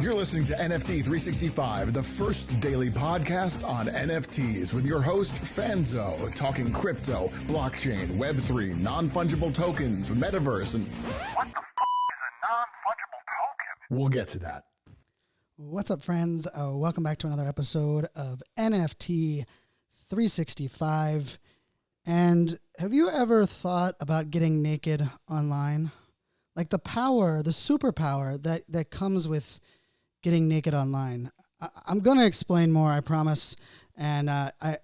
You're listening to NFT 365, the first daily podcast on NFTs with your host, Fanzo, talking crypto, blockchain, Web3, non-fungible tokens, metaverse, and... What the f*** is a non-fungible token? We'll get to that. What's up, friends? Welcome back to another episode of NFT 365. And have you ever thought about getting naked online? Like the power, the superpower that comes with getting naked online. I'm going to explain more, I promise. And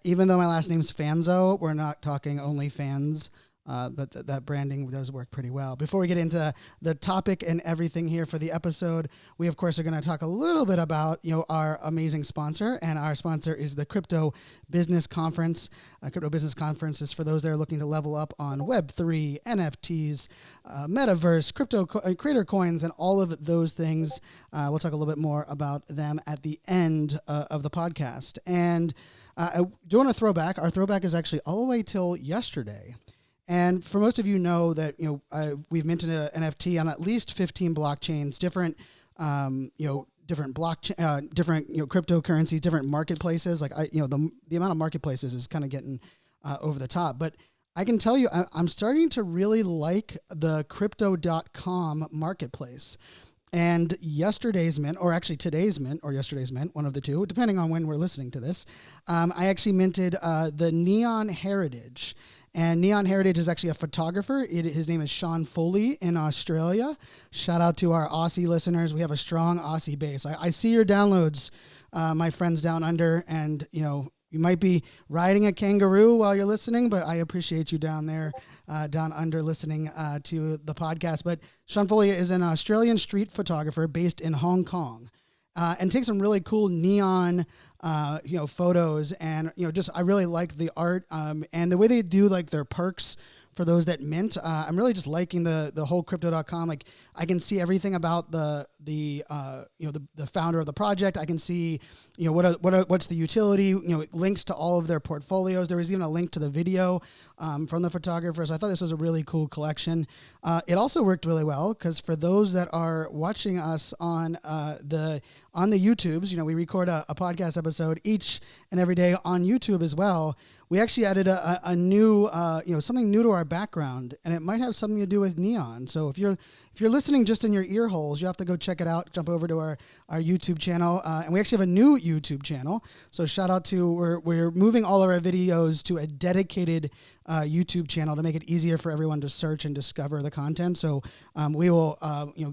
even though my last name's Fanzo, we're not talking only fans. But that branding does work pretty well. Before we get into the topic and everything here for the episode, we of course are going to talk a little bit about our amazing sponsor, and our sponsor is the Crypto Business Conference. Crypto Business Conference is for those that are looking to level up on Web3, NFTs, metaverse, crypto creator coins, and all of those things. We'll talk a little bit more about them at the end of the podcast. And I do want to throw back. Our throwback is actually all the way till yesterday. And for most of you know that we've minted an NFT on at least 15 blockchains, different different blockchain, different cryptocurrencies, different marketplaces. Like the amount of marketplaces is kind of getting over the top. But I can tell you, I'm starting to really like the crypto.com marketplace. And yesterday's mint, or actually today's mint, or yesterday's mint, one of the two, depending on when we're listening to this, I actually minted the Neon Heritage. And Neon Heritage is actually a photographer. His name is Sean Foley in Australia. Shout out to our Aussie listeners. We have a strong Aussie base. I see your downloads, my friends down under, and you might be riding a kangaroo while you're listening, but I appreciate you down there, down under, listening to the podcast. But Sean Foley is an Australian street photographer based in Hong Kong. And take some really cool neon, photos, and I really like the art, and the way they do like their perks for those that mint. I'm really just liking the whole crypto.com. Like I can see everything about the founder of the project. I can see what's the utility. It links to all of their portfolios. There was even a link to the video from the photographers. I thought this was a really cool collection. It also worked really well because for those that are watching us on the YouTubes, we record a podcast episode each and every day on YouTube as well. We actually added a new, something new to our background, and it might have something to do with neon. So if you're listening just in your ear holes, you have to go check it out. Jump over to our YouTube channel, and we actually have a new YouTube channel. So shout out to we're moving all of our videos to a dedicated YouTube channel to make it easier for everyone to search and discover the content. So we will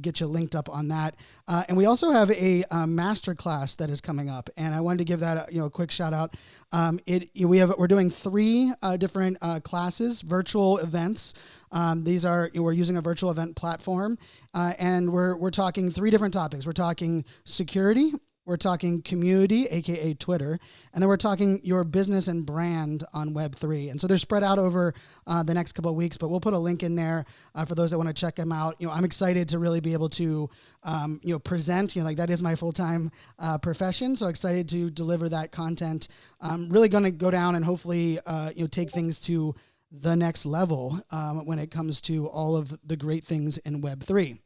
get you linked up on that, and we also have a master class that is coming up, and I wanted to give that a quick shout out. We're doing 3 different classes, virtual events. We're using a virtual event platform, and we're talking 3 different topics. We're talking security, we're talking community, aka Twitter, and then we're talking your business and brand on Web3. And so they're spread out over the next couple of weeks, but we'll put a link in there for those that want to check them out. I'm excited to really be able to present. That is my full-time profession, so excited to deliver that content. I'm really going to go down and hopefully take things to the next level when it comes to all of the great things in Web3.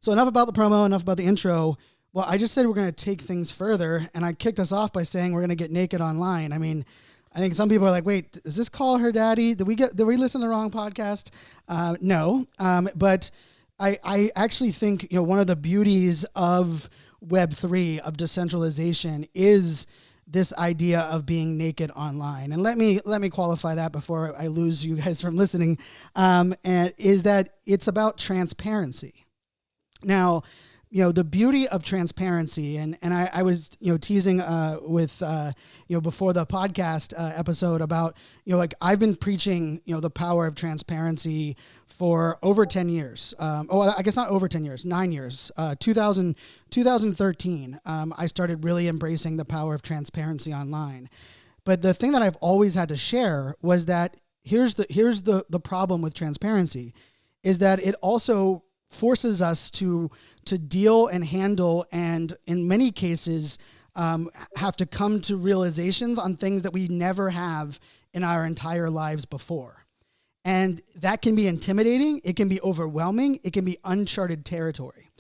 So enough about the promo, enough about the intro. Well, I just said we're going to take things further, and I kicked us off by saying we're going to get naked online. I mean, I think some people are like, wait, does this call her daddy? Did we listen to the wrong podcast? No. But I actually think, one of the beauties of Web3, of decentralization, is this idea of being naked online. And let me qualify that before I lose you guys from listening, and is that it's about transparency. Now, the beauty of transparency, and I was, teasing with, before the podcast episode about, I've been preaching, the power of transparency for over 10 years. I guess not over 10 years, 9 years. 2013, I started really embracing the power of transparency online. But the thing that I've always had to share was that here's the problem with transparency, is that it also forces us to deal and handle, and in many cases have to come to realizations on things that we never have in our entire lives before. And that can be intimidating. It can be overwhelming. It can be uncharted territory.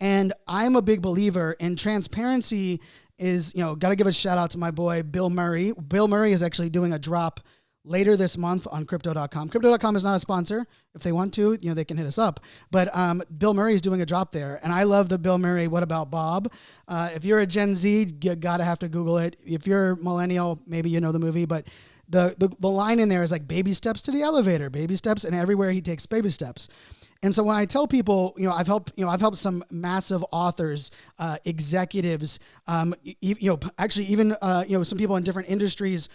And I'm a big believer in transparency is, got to give a shout out to my boy, Bill Murray. Bill Murray is actually doing a drop later this month on crypto.com. Crypto.com is not a sponsor. If they want to, they can hit us up. But Bill Murray is doing a drop there. And I love the Bill Murray, What About Bob? If you're a Gen Z, you got to have to Google it. If you're millennial, maybe you know the movie. But the line in there is like baby steps to the elevator, baby steps, and everywhere he takes baby steps. And so when I tell people, I've helped some massive authors, executives, actually even some people in different industries,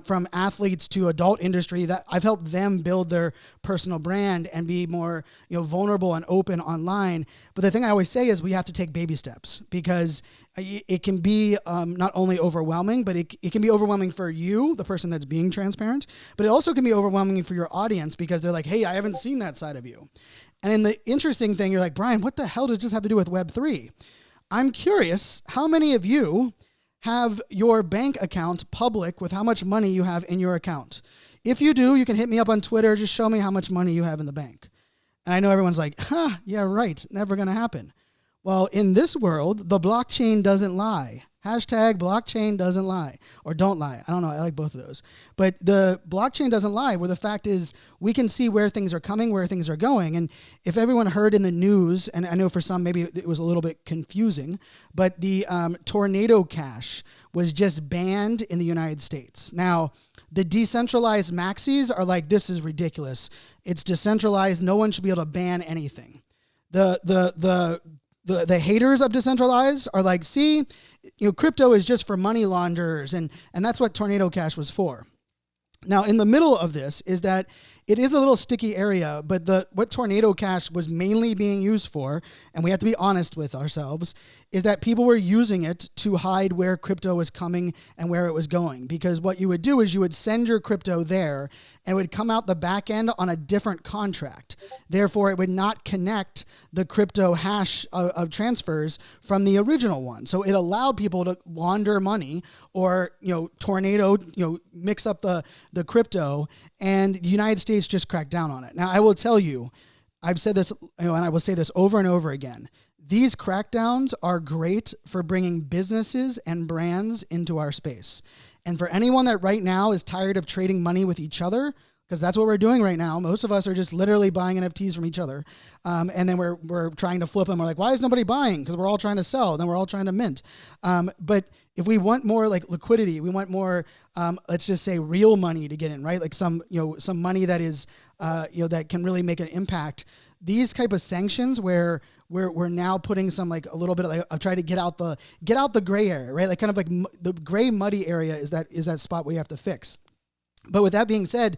from athletes to adult industry, that I've helped them build their personal brand and be more, vulnerable and open online. But the thing I always say is we have to take baby steps, because it can be not only overwhelming, but it can be overwhelming for you, the person that's being transparent, but it also can be overwhelming for your audience, because they're like, hey, I haven't seen that side of you. And then the interesting thing, you're like, Brian, what the hell does this have to do with Web3? I'm curious, how many of you have your bank account public with how much money you have in your account? If you do, you can hit me up on Twitter. Just show me how much money you have in the bank. And I know everyone's like, yeah, right. Never going to happen. Well, in this world, the blockchain doesn't lie. Hashtag blockchain doesn't lie, or don't lie. I don't know. I like both of those. But the blockchain doesn't lie, where the fact is we can see where things are coming, where things are going. And if everyone heard in the news, and I know for some maybe it was a little bit confusing, but the Tornado Cash was just banned in the United States. Now, the decentralized maxis are like, this is ridiculous. It's decentralized. No one should be able to ban anything. The haters of decentralized are like, see, crypto is just for money launderers, and that's what Tornado Cash was for. Now, in the middle of this is that it is a little sticky area, but what Tornado Cash was mainly being used for, and we have to be honest with ourselves, is that people were using it to hide where crypto was coming and where it was going. Because what you would do is you would send your crypto there, and it would come out the back end on a different contract. Therefore, it would not connect the crypto hash of transfers from the original one. So it allowed people to launder money or, tornado, mix up the crypto, and the United States just cracked down on it. Now, I will tell you, I've said this, and I will say this over and over again. These crackdowns are great for bringing businesses and brands into our space. And for anyone that right now is tired of trading money with each other, because that's what we're doing right now. Most of us are just literally buying NFTs from each other. And then we're trying to flip them. We're like, why is nobody buying? Because we're all trying to sell. Then we're all trying to mint. But if we want more like liquidity, we want more, let's just say real money to get in, right? Like some money that is, that can really make an impact. These type of sanctions where we're now putting some like a little bit of like, I've tried to get out the gray area, right? Like kind of like the gray muddy area is that spot where you have to fix. But with that being said,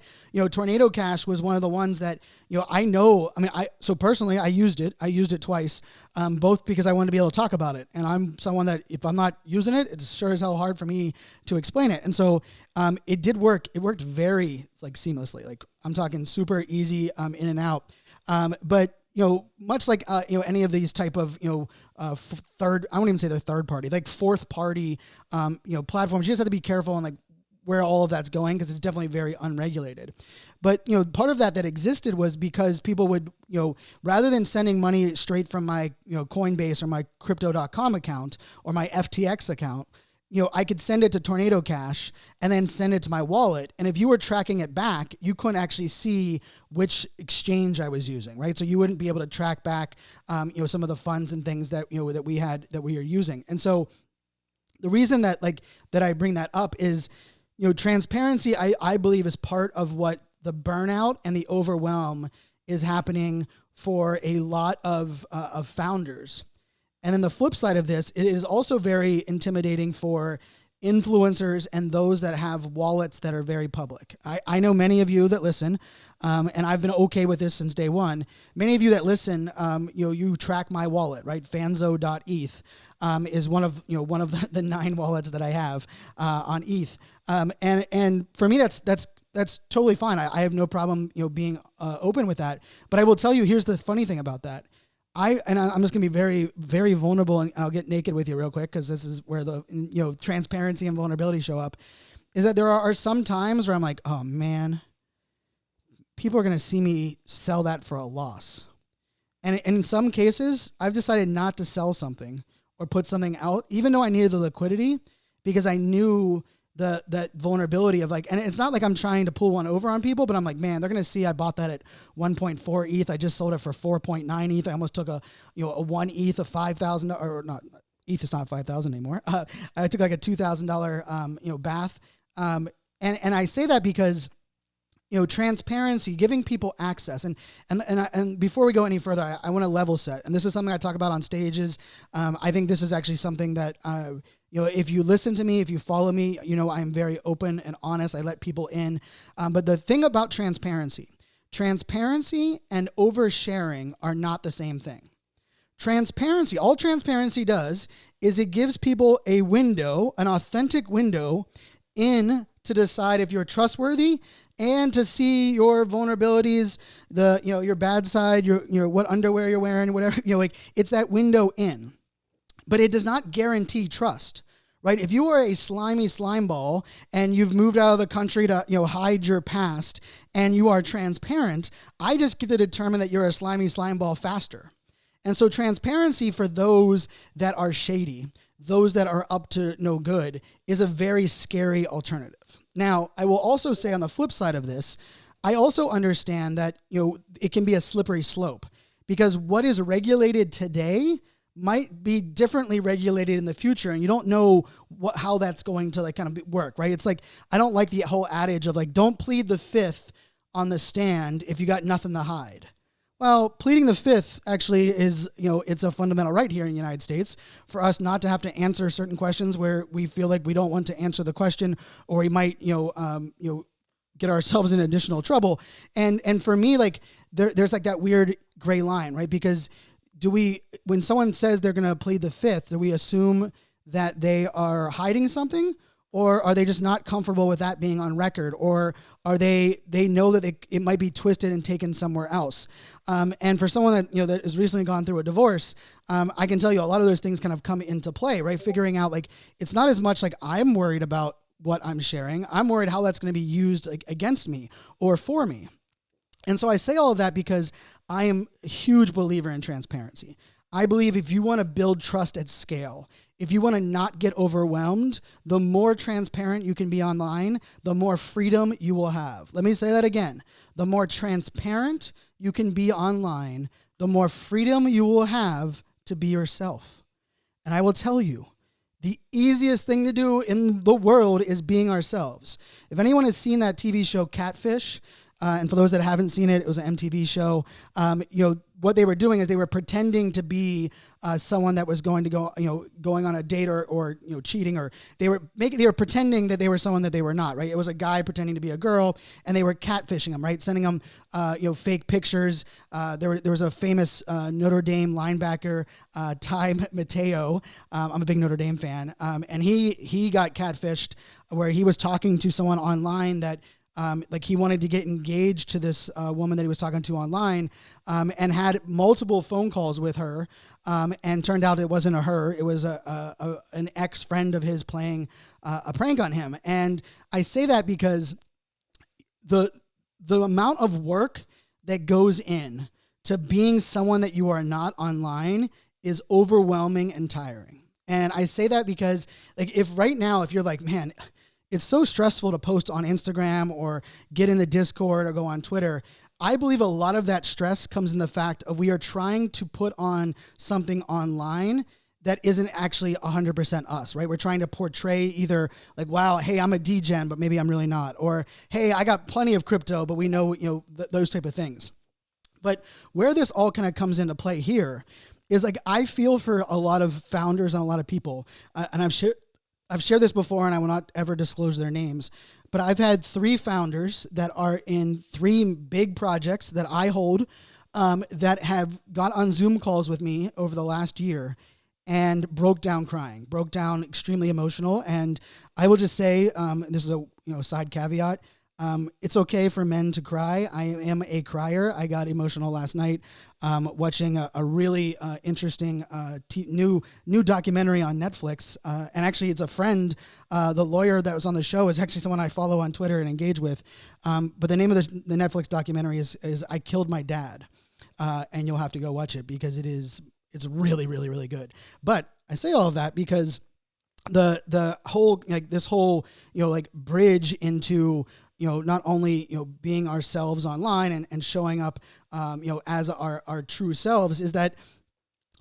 Tornado Cash was one of the ones that, so personally, I used it twice, both because I wanted to be able to talk about it. And I'm someone that if I'm not using it, it's sure as hell hard for me to explain it. And so it did work. It worked very seamlessly. Like I'm talking super easy in and out. But much like any of these type of third, I won't even say they're third party, like fourth party platforms. You just have to be careful and where all of that's going, because it's definitely very unregulated. But, part of that existed was because people would, rather than sending money straight from my, Coinbase or my crypto.com account or my FTX account, I could send it to Tornado Cash and then send it to my wallet. And if you were tracking it back, you couldn't actually see which exchange I was using, right? So you wouldn't be able to track back, some of the funds and things that, that we are using. And so the reason that I bring that up is, transparency, I believe, is part of what the burnout and the overwhelm is happening for a lot of founders. And then the flip side of this, it is also very intimidating for influencers and those that have wallets that are very public. I know many of you that listen, and I've been okay with this since day one. Many of you that listen, you track my wallet, right? Fanzo.eth is one of the 9 wallets that I have on ETH. And for me, that's totally fine. I have no problem, being open with that. But I will tell you, here's the funny thing about that. I'm just going to be very, very vulnerable, and I'll get naked with you real quick, because this is where the transparency and vulnerability show up, is that there are some times where I'm like, oh man, people are going to see me sell that for a loss. And in some cases, I've decided not to sell something or put something out, even though I needed the liquidity, because I knew that vulnerability of like, and it's not like I'm trying to pull one over on people, but I'm like, man, they're going to see I bought that at 1.4 ETH. I just sold it for 4.9 ETH. I almost took a 1 ETH of $5,000, or not, ETH is not 5,000 anymore. I took like a $2,000, bath. And I say that because, transparency, giving people access. And before we go any further, I want to level set. And this is something I talk about on stages. I think this is actually something that, if you listen to me, if you follow me, I'm very open and honest. I let people in. But the thing about transparency and oversharing are not the same thing. Transparency, all transparency does is it gives people a window, an authentic window in to decide if you're trustworthy and to see your vulnerabilities, your bad side, your what underwear you're wearing, whatever, it's that window in. But it does not guarantee trust, right? If you are a slimy slime ball and you've moved out of the country to, hide your past and you are transparent, I just get to determine that you're a slimy slime ball faster. And so transparency for those that are shady, those that are up to no good, is a very scary alternative. Now, I will also say on the flip side of this, I also understand that, it can be a slippery slope, because what is regulated today might be differently regulated in the future, and you don't know how that's going to kind of work, right? It's like, I don't like the whole adage of don't plead the fifth on the stand if you got nothing to hide. Well, pleading the fifth actually is, it's a fundamental right here in the United States for us not to have to answer certain questions where we feel like we don't want to answer the question, or we might, get ourselves in additional trouble. And for me, there's that weird gray line, right? Because when someone says they're going to plead the fifth, do we assume that they are hiding something? Or are they just not comfortable with that being on record? Or are they know that it might be twisted and taken somewhere else? And for someone that, that has recently gone through a divorce, I can tell you a lot of those things kind of come into play, right? Figuring out it's not as much I'm worried about what I'm sharing. I'm worried how that's going to be used against me or for me. And so I say all of that because I am a huge believer in transparency. I believe if you want to build trust at scale, if you want to not get overwhelmed, the more transparent you can be online, the more freedom you will have. Let me say that again. The more transparent you can be online, the more freedom you will have to be yourself. And I will tell you, the easiest thing to do in the world is being ourselves. If anyone has seen that TV show Catfish, and for those that haven't seen it, it was an MTV show. What they were doing is they were pretending to be someone that was going to go, going on a date or cheating, or they were pretending that they were someone that they were not, right? It was a guy pretending to be a girl, and they were catfishing them, right? Sending them, fake pictures. There was a famous Notre Dame linebacker, Ty Mateo. I'm a big Notre Dame fan, and he got catfished where he was talking to someone online that. He wanted to get engaged to this woman that he was talking to online, and had multiple phone calls with her, and turned out it wasn't her. It was an ex-friend of his playing a prank on him. And I say that because the amount of work that goes in to being someone that you are not online is overwhelming and tiring. And I say that because if you're like, man, it's so stressful to post on Instagram or get in the Discord or go on Twitter. I believe a lot of that stress comes in the fact of we are trying to put on something online that isn't actually 100% us, right? We're trying to portray either wow, hey, I'm a degen, but maybe I'm really not. Or, hey, I got plenty of crypto, but we know, those type of things. But where this all kind of comes into play here is I feel for a lot of founders and a lot of people, and I've shared this before, and I will not ever disclose their names, but I've had 3 founders that are in 3 big projects that I hold, that have got on Zoom calls with me over the last year and broke down crying, broke down extremely emotional. And I will just say, this is a side caveat. It's okay for men to cry. I am a crier. I got emotional last night watching a really interesting new documentary on Netflix. And actually, it's a friend, the lawyer that was on the show is actually someone I follow on Twitter and engage with. But the name of the Netflix documentary is I Killed My Dad. and you'll have to go watch it because it's really, really, really good. But I say all of that because the whole, like this whole, like bridge into, not only, being ourselves online and showing up, as our true selves is that,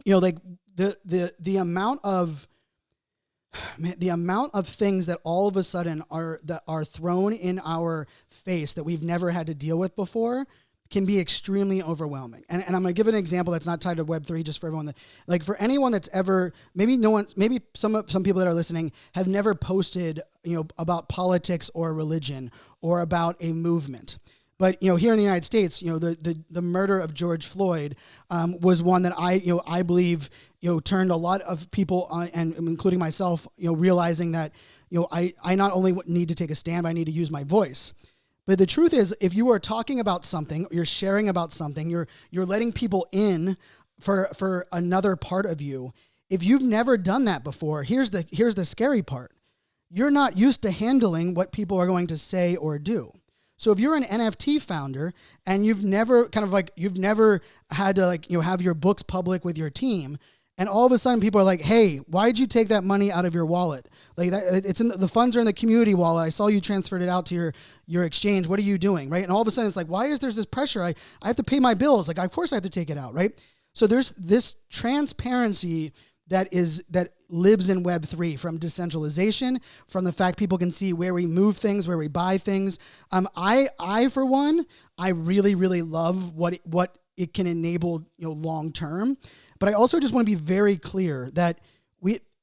like the amount of things that all of a sudden are thrown in our face that we've never had to deal with before can be extremely overwhelming. And I'm going to give an example that's not tied to Web3, just for everyone that, like, for anyone that's ever, maybe some people that are listening have never posted, about politics or religion or about a movement. But, here in the United States, the murder of George Floyd was one that I believe, turned a lot of people, and including myself, realizing that, I not only need to take a stand, but I need to use my voice. But the truth is, if you are talking about something, you're sharing about something, you're letting people in for another part of you. If you've never done that before, here's the scary part. You're not used to handling what people are going to say or do. So if you're an NFT founder and you've never had to have your books public with your team, and all of a sudden people are like, "Hey, why'd you take that money out of your wallet? Like it's the funds are in the community wallet. I saw you transferred it out to your exchange. What are you doing?" Right? And all of a sudden it's like, why is there this pressure? I have to pay my bills. Like, of course I have to take it out, right? So there's this transparency that lives in Web3, from decentralization, from the fact people can see where we move things, where we buy things. I for one, I really, really love what it can enable, long term. But I also just want to be very clear that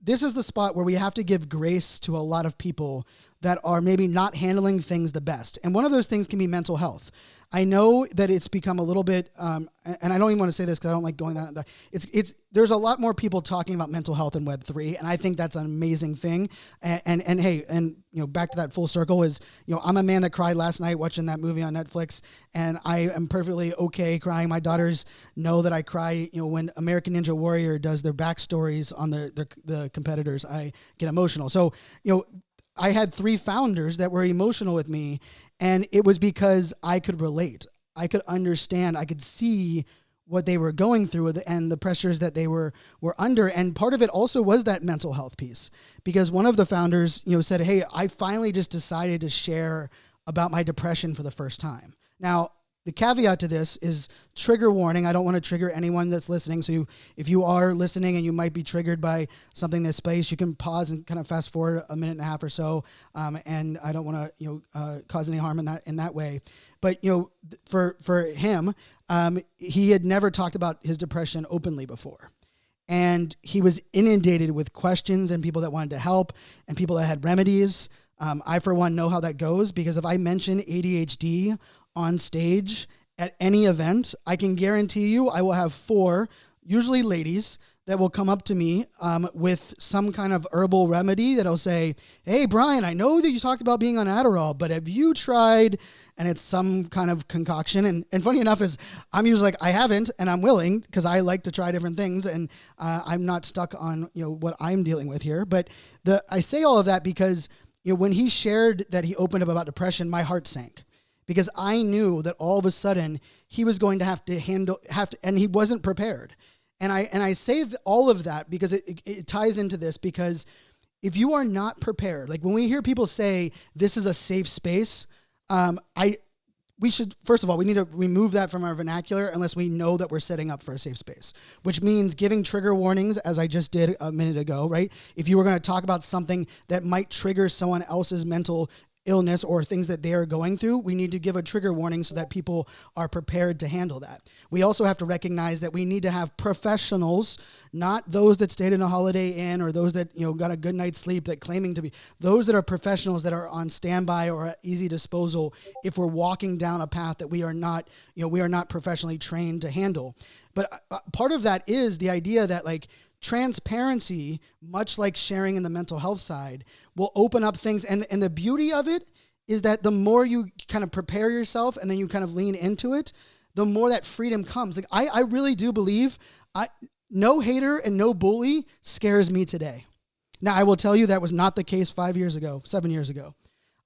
this is the spot where we have to give grace to a lot of people that are maybe not handling things the best. And one of those things can be mental health. I know that it's become a little bit, and I don't even want to say this because I don't like going that. There's a lot more people talking about mental health in Web3, and I think that's an amazing thing. And hey, back to that full circle is, I'm a man that cried last night watching that movie on Netflix, and I am perfectly okay crying. My daughters know that I cry, when American Ninja Warrior does their backstories on the competitors. I get emotional. So, I had 3 founders that were emotional with me, and it was because I could relate. I could understand. I could see what they were going through and the pressures that they were under. And part of it also was that mental health piece, because one of the founders, said, "Hey, I finally just decided to share about my depression for the first time." Now, the caveat to this is trigger warning. I don't want to trigger anyone that's listening. So if you are listening and you might be triggered by something in this space, you can pause and kind of fast forward a minute and a half or so. And I don't want to, cause any harm in that way. But, for him, he had never talked about his depression openly before. And he was inundated with questions and people that wanted to help and people that had remedies. I, for one, know how that goes, because if I mention ADHD on stage at any event, I can guarantee you I will have 4, usually ladies, that will come up to me with some kind of herbal remedy that'll say, "Hey, Brian, I know that you talked about being on Adderall, but have you tried?" And it's some kind of concoction. And funny enough is I'm usually like, I haven't, and I'm willing, because I like to try different things, and I'm not stuck on what I'm dealing with here. But I say all of that because when he shared that he opened up about depression, my heart sank. Because I knew that all of a sudden he was going to have to and he wasn't prepared. And I say all of that because it ties into this, because if you are not prepared, like when we hear people say this is a safe space, we should, first of all, we need to remove that from our vernacular unless we know that we're setting up for a safe space, which means giving trigger warnings, as I just did a minute ago, right? If you were going to talk about something that might trigger someone else's mental illness or things that they are going through, we need to give a trigger warning so that people are prepared to handle that. We also have to recognize that we need to have professionals, not those that stayed in a Holiday Inn or those that got a good night's sleep that claiming to be, those that are professionals that are on standby or at easy disposal if we're walking down a path that we are not professionally trained to handle. But part of that is the idea that, like, transparency, much like sharing in the mental health side, will open up things. And the beauty of it is that the more you kind of prepare yourself and then you kind of lean into it, the more that freedom comes. Like I really do believe no hater and no bully scares me today. Now, I will tell you that was not the case 5 years ago, 7 years ago.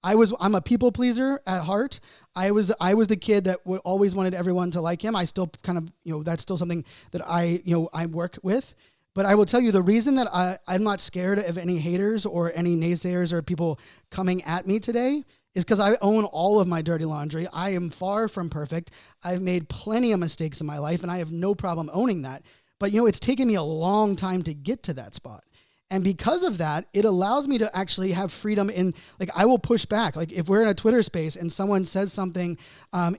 I'm a people pleaser at heart. I was the kid that always wanted everyone to like him. I still kind of, that's still something that I work with. But I will tell you the reason that I'm not scared of any haters or any naysayers or people coming at me today is because I own all of my dirty laundry. I am far from perfect. I've made plenty of mistakes in my life, and I have no problem owning that. But, it's taken me a long time to get to that spot. And because of that, it allows me to actually have freedom in, like, I will push back. Like, if we're in a Twitter space and someone says something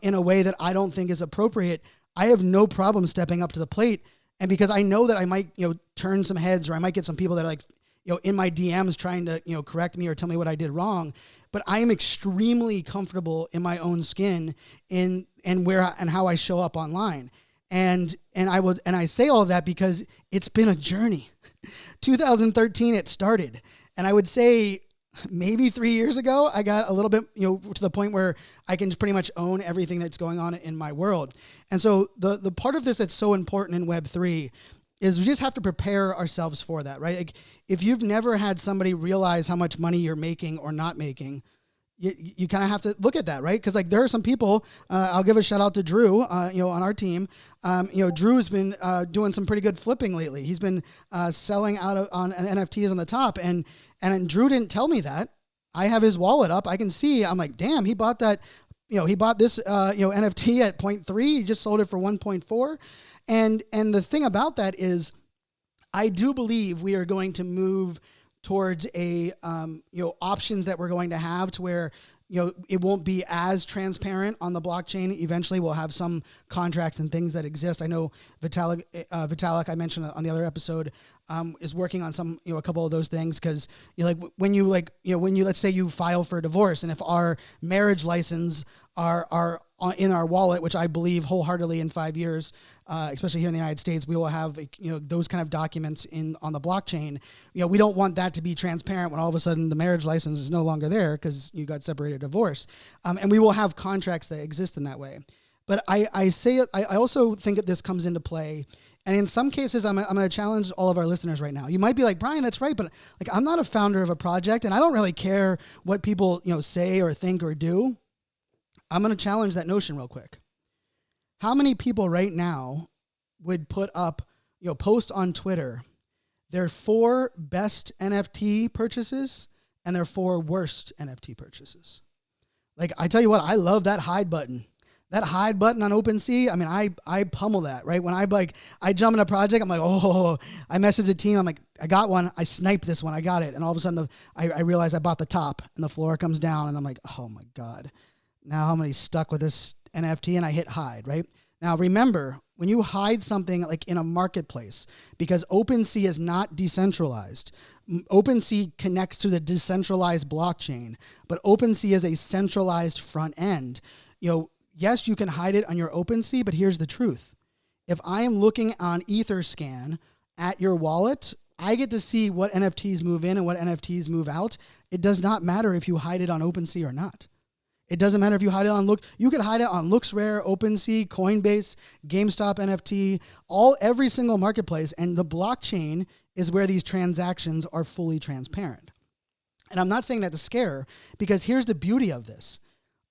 in a way that I don't think is appropriate, I have no problem stepping up to the plate. And because I know that I might, turn some heads, or I might get some people that are like, in my DMs trying to, correct me or tell me what I did wrong. But I am extremely comfortable in my own skin and how I show up online. And I say all of that because it's been a journey. 2013 it started. And I would say maybe 3 years ago, I got a little bit, to the point where I can pretty much own everything that's going on in my world. And so the part of this that's so important in Web3 is we just have to prepare ourselves for that, right? Like, if you've never had somebody realize how much money you're making or not making, you kind of have to look at that, right? Because, like, there are some people, I'll give a shout out to Drew, on our team. Drew's been doing some pretty good flipping lately. He's been selling out on NFTs on the top, and Drew didn't tell me that. I have his wallet up. I can see. I'm like, damn, he bought that. He bought this NFT at 0.3. He just sold it for 1.4. And the thing about that is, I do believe we are going to move towards a options that we're going to have to where it won't be as transparent on the blockchain. Eventually we'll have some contracts and things that exist. I know Vitalik I mentioned on the other episode is working on some a couple of those things, because when you let's say you file for a divorce, and if our marriage license are in our wallet, which I believe wholeheartedly in 5 years, especially here in the United States, we will have those kind of documents on the blockchain. We don't want that to be transparent when all of a sudden the marriage license is no longer there because you got separated, divorce, and we will have contracts that exist in that way. But I also think that this comes into play. And in some cases, I'm going to challenge all of our listeners right now. You might be like, Brian, that's right, but like, I'm not a founder of a project, and I don't really care what people say or think or do. I'm going to challenge that notion real quick. How many people right now would put up, post on Twitter, their 4 best NFT purchases and their 4 worst NFT purchases? Like, I tell you what, I love that hide button. That hide button on OpenSea, I mean, I pummel that, right? When I jump in a project, I'm like, oh, I message the team. I'm like, I got one. I sniped this one. I got it. And all of a sudden, I realize I bought the top, and the floor comes down, and I'm like, oh my God. Now I'm stuck with this NFT, and I hit hide, right? Now, remember, when you hide something like in a marketplace, because OpenSea is not decentralized, OpenSea connects to the decentralized blockchain, but OpenSea is a centralized front end. Yes, you can hide it on your OpenSea, but here's the truth. If I am looking on Etherscan at your wallet, I get to see what NFTs move in and what NFTs move out. It does not matter if you hide it on OpenSea or not. It doesn't matter if you hide it on you could hide it on LooksRare, OpenSea, Coinbase, GameStop NFT, every single marketplace, and the blockchain is where these transactions are fully transparent. And I'm not saying that to scare, because here's the beauty of this.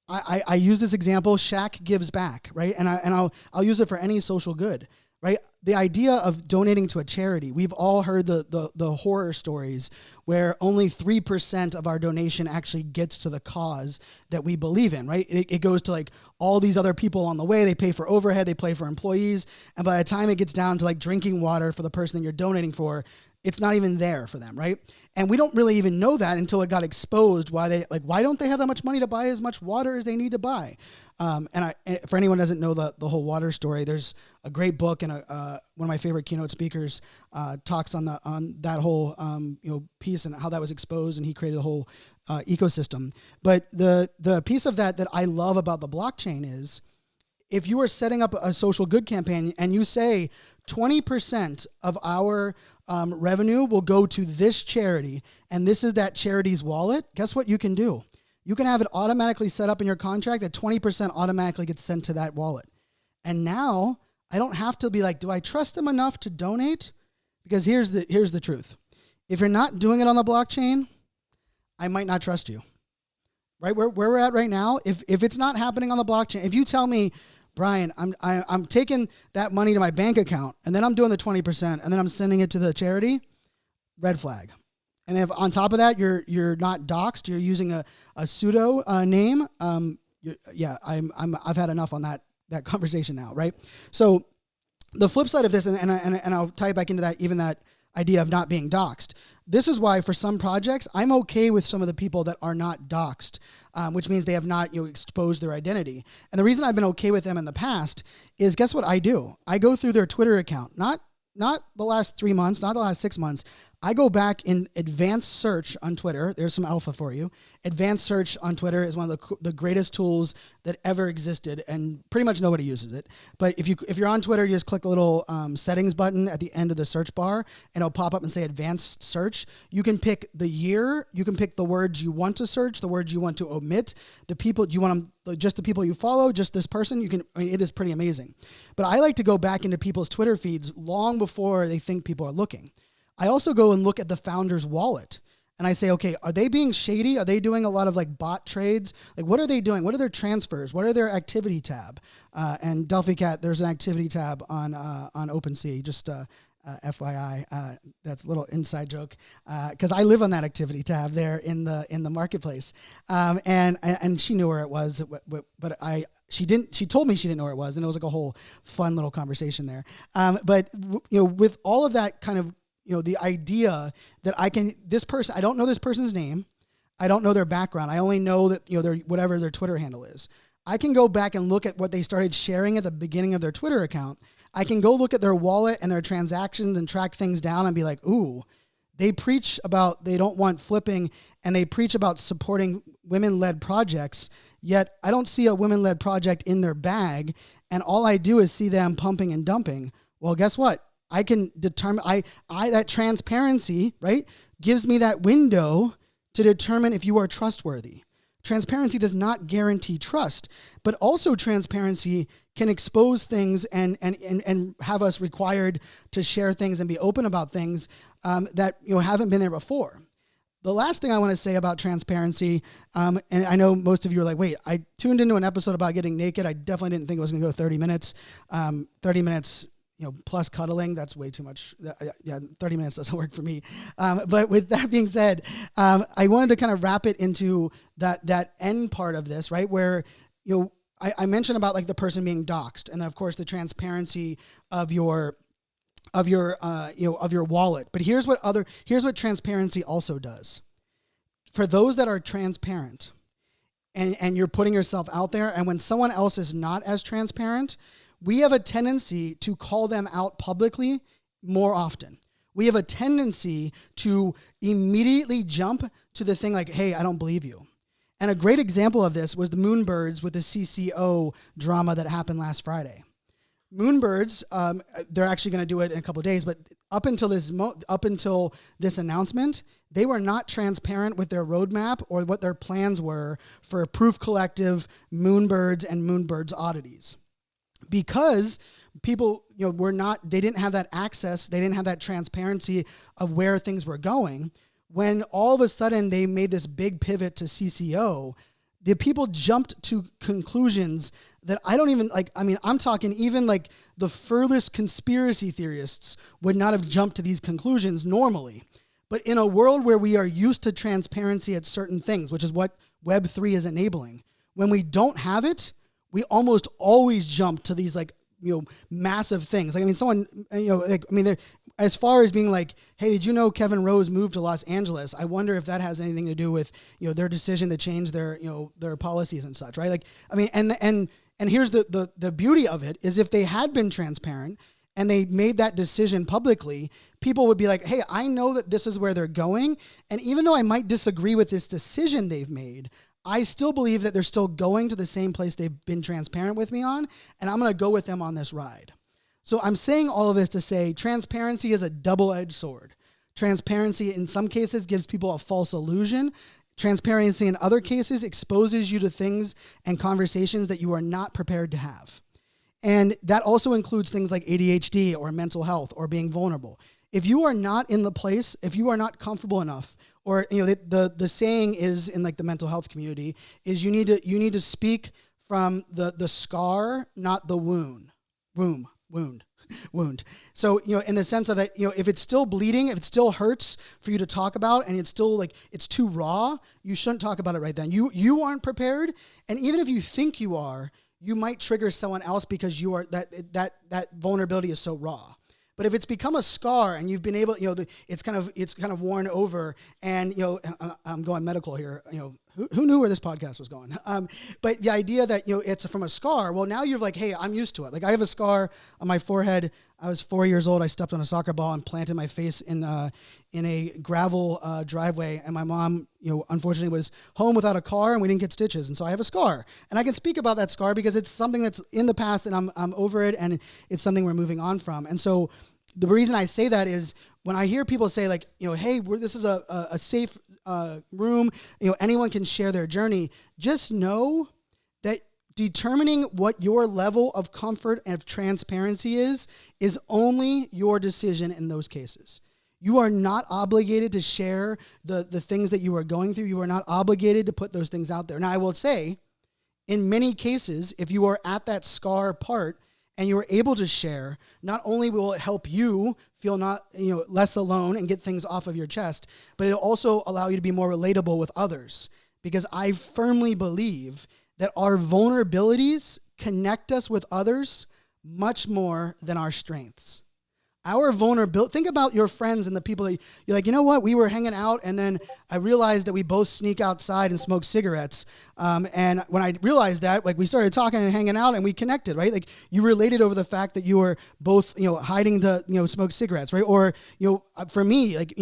I use this example, Shaq gives back, right? And I'll use it for any social good, right? The idea of donating to a charity, we've all heard the horror stories where only 3% of our donation actually gets to the cause that we believe in, right? It goes to like all these other people on the way. They pay for overhead, they pay for employees. And by the time it gets down to like drinking water for the person that you're donating for, it's not even there for them, right? And we don't really even know that until it got exposed. Why don't they have that much money to buy as much water as they need to buy? And for anyone who doesn't know the whole water story, there's a great book, and one of my favorite keynote speakers talks on that whole piece and how that was exposed, and he created a whole ecosystem. But the piece of that I love about the blockchain is, if you are setting up a social good campaign and you say 20% of our revenue will go to this charity, and this is that charity's wallet, guess what you can do? You can have it automatically set up in your contract that 20% automatically gets sent to that wallet. And now I don't have to be like, do I trust them enough to donate? Because here's the truth. If you're not doing it on the blockchain, I might not trust you. right? Where we're at right now, if it's not happening on the blockchain, if you tell me, Brian, I'm taking that money to my bank account and then I'm doing the 20% and then I'm sending it to the charity, red flag. And if on top of that you're not doxed, you're using a pseudo name, I've had enough on that conversation now, right? So the flip side of this, and I'll tie it back into that, even that idea of not being doxed. This is why for some projects, I'm okay with some of the people that are not doxed, which means they have not exposed their identity. And the reason I've been okay with them in the past is, guess what I do? I go through their Twitter account, not the last 3 months, not the last 6 months. I go back in advanced search on Twitter. There's some alpha for you. Advanced search on Twitter is one of the greatest tools that ever existed, and pretty much nobody uses it. But if you're on Twitter, you just click a little settings button at the end of the search bar, and it'll pop up and say advanced search. You can pick the year. You can pick the words you want to search, the words you want to omit, the people you want them, just the people you follow, just this person. It is pretty amazing. But I like to go back into people's Twitter feeds long before they think people are looking. I also go and look at the founder's wallet and I say, okay, are they being shady? Are they doing a lot of like bot trades? Like, what are they doing? What are their transfers? What are their activity tab? And Delphi Cat, there's an activity tab on OpenSea, just FYI. That's a little inside joke because I live on that activity tab there in the marketplace. And she knew where it was, but she told me she didn't know where it was, and it was like a whole fun little conversation there. But with all of that kind of, the idea that I don't know this person's name. I don't know their background. I only know that, whatever their Twitter handle is. I can go back and look at what they started sharing at the beginning of their Twitter account. I can go look at their wallet and their transactions and track things down and be like, ooh, they preach about they don't want flipping and they preach about supporting women-led projects, yet I don't see a women-led project in their bag, and all I do is see them pumping and dumping. Well, guess what? I can determine, that transparency, right, gives me that window to determine if you are trustworthy. Transparency does not guarantee trust, but also transparency can expose things and have us required to share things and be open about things that haven't been there before. The last thing I want to say about transparency, and I know most of you are like, wait, I tuned into an episode about getting naked. I definitely didn't think it was going to go 30 minutes. 30 minutes plus cuddling, that's way too much. 30 minutes doesn't work for me. But with that being said, I wanted to kind of wrap it into that end part of this, right? Where, I mentioned about like the person being doxxed, and then of course the transparency of your wallet. But here's what transparency also does. For those that are transparent and you're putting yourself out there, and when someone else is not as transparent, we have a tendency to call them out publicly more often. We have a tendency to immediately jump to the thing like, hey, I don't believe you. And a great example of this was the Moonbirds with the CCO drama that happened last Friday. Moonbirds, they're actually going to do it in a couple of days, but up until this announcement, they were not transparent with their roadmap or what their plans were for Proof Collective, Moonbirds, and Moonbirds oddities. Because people, they didn't have that access, they didn't have that transparency of where things were going. When all of a sudden they made this big pivot to CCO, the people jumped to conclusions that I don't even like. I mean, I'm talking even like the furthest conspiracy theorists would not have jumped to these conclusions normally. But in a world where we are used to transparency at certain things, which is what Web3 is enabling, when we don't have it, we almost always jump to these massive things. Like, I mean, someone, as far as being like, hey, did you know Kevin Rose moved to Los Angeles? I wonder if that has anything to do with, their decision to change their policies and such, right? Like, I mean, and here's the beauty of it is if they had been transparent and they made that decision publicly, people would be like, hey, I know that this is where they're going. And even though I might disagree with this decision they've made, I still believe that they're still going to the same place they've been transparent with me on, and I'm going to go with them on this ride. So I'm saying all of this to say transparency is a double-edged sword. Transparency in some cases gives people a false illusion. Transparency in other cases exposes you to things and conversations that you are not prepared to have. And that also includes things like ADHD or mental health or being vulnerable. If you are not in the place, if you are not comfortable enough, or the saying is in like the mental health community is you need to speak from the scar, not the wound. So, in the sense of it, if it's still bleeding, if it still hurts for you to talk about and it's still like, it's too raw, you shouldn't talk about it right then. You aren't prepared. And even if you think you are, you might trigger someone else because you are that vulnerability is so raw. But if it's become a scar and you've been able, it's kind of worn over, and I'm going medical here. Who knew where this podcast was going? But the idea that it's from a scar. Well, now you're like, hey, I'm used to it. Like I have a scar on my forehead. I was 4 years old. I stepped on a soccer ball and planted my face in a gravel driveway, and my mom, unfortunately was home without a car, and we didn't get stitches, and so I have a scar, and I can speak about that scar because it's something that's in the past, and I'm over it, and it's something we're moving on from. And so the reason I say that is when I hear people say like, hey, this is a safe room, anyone can share their journey. Just know that determining what your level of comfort and of transparency is only your decision in those cases. You are not obligated to share the things that you are going through. You are not obligated to put those things out there. Now, I will say, in many cases, if you are at that scar part and you are able to share, not only will it help you feel less alone and get things off of your chest, but it'll also allow you to be more relatable with others. Because I firmly believe that our vulnerabilities connect us with others much more than our strengths. Our vulnerability, think about your friends and the people that you're like, you know what, we were hanging out and then I realized that we both sneak outside and smoke cigarettes. And when I realized that, like we started talking and hanging out and we connected, right? Like you related over the fact that you were both, hiding to, smoke cigarettes, right? Or, for me, like,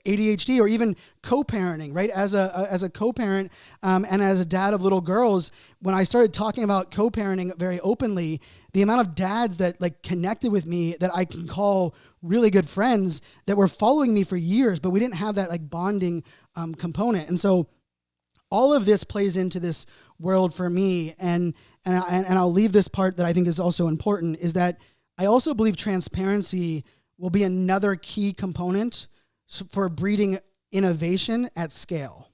ADHD or even co-parenting, right? As a co-parent and as a dad of little girls, when I started talking about co-parenting very openly, the amount of dads that like connected with me that I can call really good friends that were following me for years, but we didn't have that like bonding component. And so all of this plays into this world for me. And I'll leave this part that I think is also important is that I also believe transparency will be another key component for breeding innovation at scale.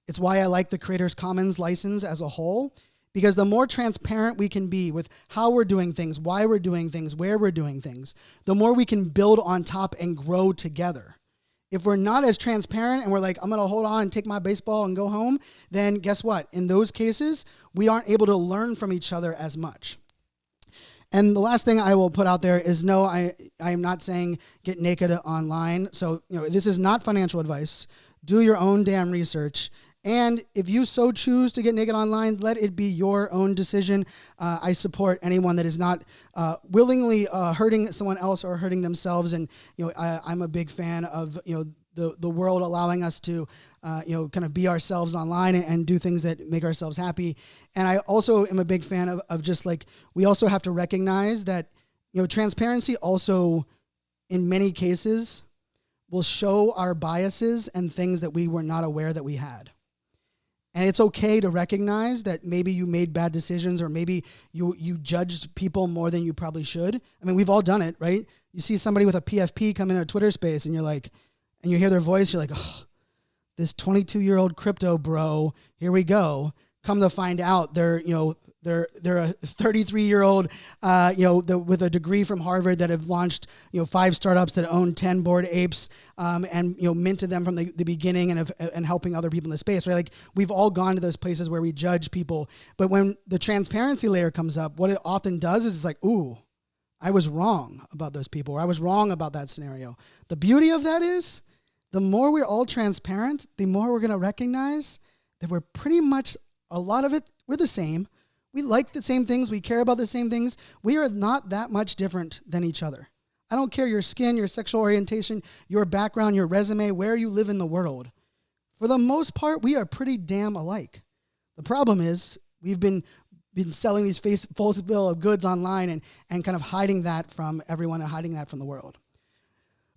It's why I like the Creators Commons license as a whole, because the more transparent we can be with how we're doing things, why we're doing things, where we're doing things, the more we can build on top and grow together. If we're not as transparent and we're like, I'm going to hold on and take my baseball and go home, then guess what? In those cases, we aren't able to learn from each other as much. And the last thing I will put out there is no, I am not saying get naked online. So, this is not financial advice. Do your own damn research. And if you so choose to get naked online, let it be your own decision. I support anyone that is not willingly hurting someone else or hurting themselves. And, I'm a big fan of, the world allowing us to, kind of be ourselves online and do things that make ourselves happy. And I also am a big fan of just like, we also have to recognize that, transparency also in many cases will show our biases and things that we were not aware that we had. And it's okay to recognize that maybe you made bad decisions or maybe you judged people more than you probably should. I mean, we've all done it, right? You see somebody with a PFP come in a Twitter space and you're like, and you hear their voice, you're like, oh, this 22-year-old crypto bro, here we go. Come to find out they're a 33-year-old, with a degree from Harvard that have launched, 5 startups that own 10 Bored Apes, and, minted them from the beginning and helping other people in the space, right? Like we've all gone to those places where we judge people. But when the transparency layer comes up, what it often does is it's like, ooh, I was wrong about those people, or I was wrong about that scenario. The beauty of that is the more we're all transparent, the more we're going to recognize that we're pretty much, a lot of it, we're the same. We like the same things. We care about the same things. We are not that much different than each other. I don't care your skin, your sexual orientation, your background, your resume, where you live in the world. For the most part, we are pretty damn alike. The problem is we've been selling these false bill of goods online and kind of hiding that from everyone and hiding that from the world.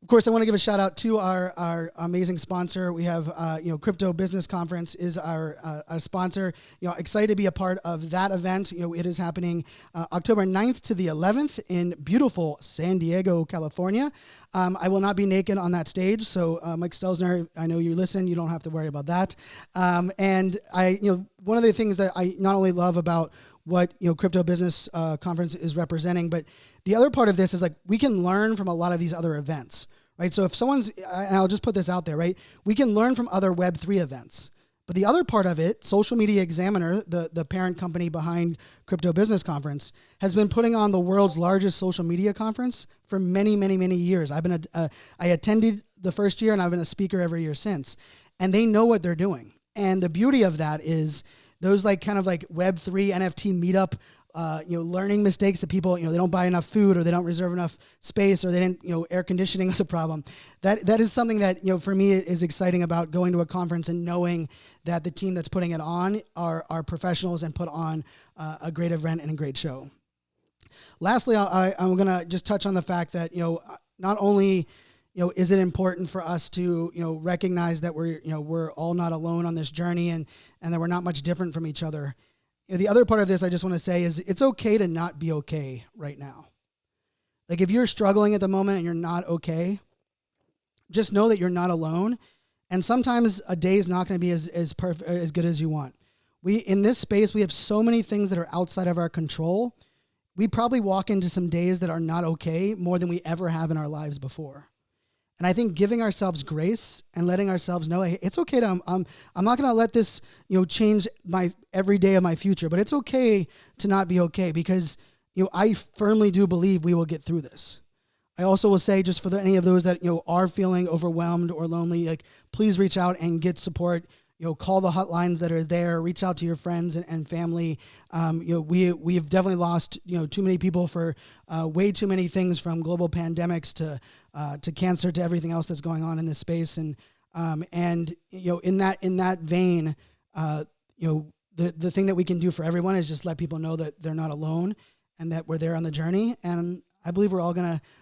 Of course, I want to give a shout out to our amazing sponsor. We have, Crypto Business Conference is our sponsor. Excited to be a part of that event. It is happening October 9th to the 11th in beautiful San Diego, California. I will not be naked on that stage. So Mike Stelzner, I know you listen. You don't have to worry about that. And one of the things that I not only love about what Crypto Business Conference is representing, but the other part of this is like we can learn from a lot of these other events, right? So if someone's, and I'll just put this out there, right? We can learn from other Web3 events. But the other part of it, Social Media Examiner, the parent company behind Crypto Business Conference, has been putting on the world's largest social media conference for many, many, many years. I attended the first year, and I've been a speaker every year since. And they know what they're doing. And the beauty of that is those kind of Web3 NFT meetup, learning mistakes that people, they don't buy enough food or they don't reserve enough space or they didn't, air conditioning was a problem. That is something that, for me is exciting about going to a conference and knowing that the team that's putting it on are professionals and put on a great event and a great show. Lastly, I'm going to just touch on the fact that, not only is it important for us to, recognize that we're all not alone on this journey and that we're not much different from each other. The other part of this I just want to say is it's okay to not be okay right now. Like if you're struggling at the moment and you're not okay, just know that you're not alone. And sometimes a day is not going to be as perfect, as good as you want. In this space, we have so many things that are outside of our control. We probably walk into some days that are not okay more than we ever have in our lives before. And I think giving ourselves grace and letting ourselves know, hey, it's okay to, I'm not going to let this, change my every day of my future, but it's okay to not be okay because, I firmly do believe we will get through this. I also will say just for any of those that, are feeling overwhelmed or lonely, please reach out and get support. Call the hotlines that are there, reach out to your friends and family. We've definitely lost, too many people for way too many things from global pandemics to cancer to everything else that's going on in this space. And in that vein, the thing that we can do for everyone is just let people know that they're not alone and that we're there on the journey. And I believe we're all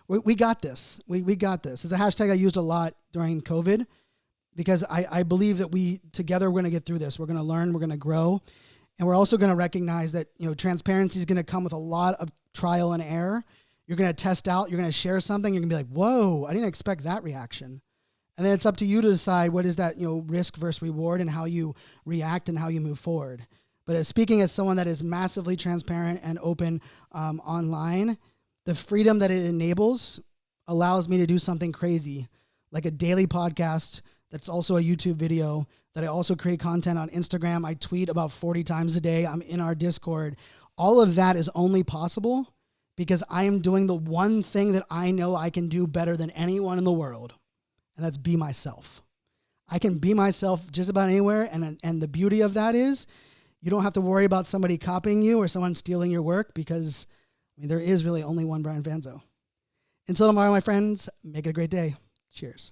we got this. We got this. It's a hashtag I used a lot during COVID. Because I believe that together we're going to get through this. We're going to learn, we're going to grow, and we're also going to recognize that transparency is going to come with a lot of trial and error. You're going to test out, you're going to share something, you're going to be like, whoa, I didn't expect that reaction. And then it's up to you to decide what is that risk versus reward and how you react and how you move forward. But speaking as someone that is massively transparent and open online, the freedom that it enables allows me to do something crazy, like a daily podcast. That's also a YouTube video that I also create content on Instagram. I tweet about 40 times a day. I'm in our Discord. All of that is only possible because I am doing the one thing that I know I can do better than anyone in the world, and that's be myself. I can be myself just about anywhere, and the beauty of that is you don't have to worry about somebody copying you or someone stealing your work because there is really only one Brian Fanzo. Until tomorrow, my friends, make it a great day. Cheers.